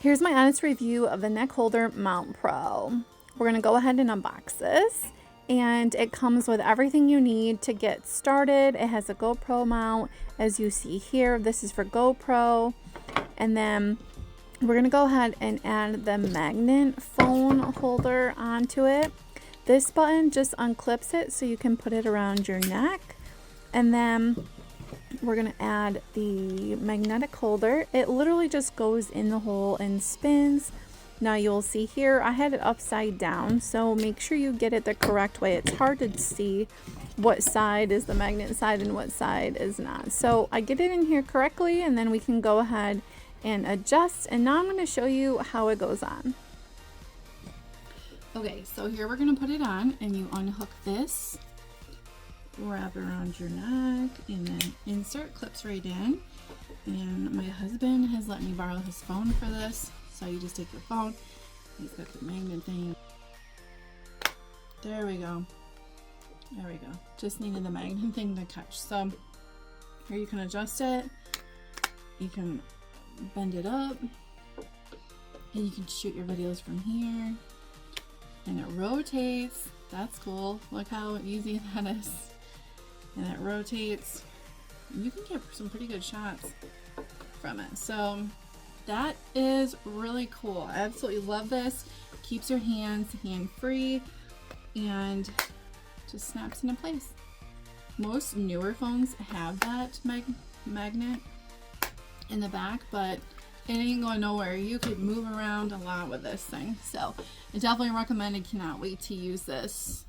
Here's my honest review of the Neck Holder Mount Pro. We're gonna go ahead and unbox this, and it comes with everything you need to get started. It has a GoPro mount, as you see here. This is for GoPro, and then we're gonna go ahead and add the magnet phone holder onto it. This button just unclips it so you can put it around your neck, and then we're gonna add the magnetic holder. It literally just goes in the hole and spins. Now you'll see here, I had it upside down, so make sure you get it the correct way. It's hard to see what side is the magnet side and what side is not. So I get it in here correctly, and then we can go ahead and adjust. And now I'm gonna show you how it goes on. Okay, so here we're gonna put it on, and you unhook this, wrap it around your neck, and then insert clips right in. And my husband has let me borrow his phone for this, so you just take your phone. He's got the magnet thing. There we go. There we go. Just needed the magnet thing to catch. So here you can adjust it. You can bend it up, and you can shoot your videos from here. And it rotates. That's cool. Look how easy that is. And it rotates. You can get some pretty good shots from it. So that is really cool. I absolutely love this. Keeps your hands hand-free and just snaps into place. Most newer phones have that magnet in the back, but it ain't going nowhere. You could move around a lot with this thing. So I definitely recommend it. Cannot wait to use this.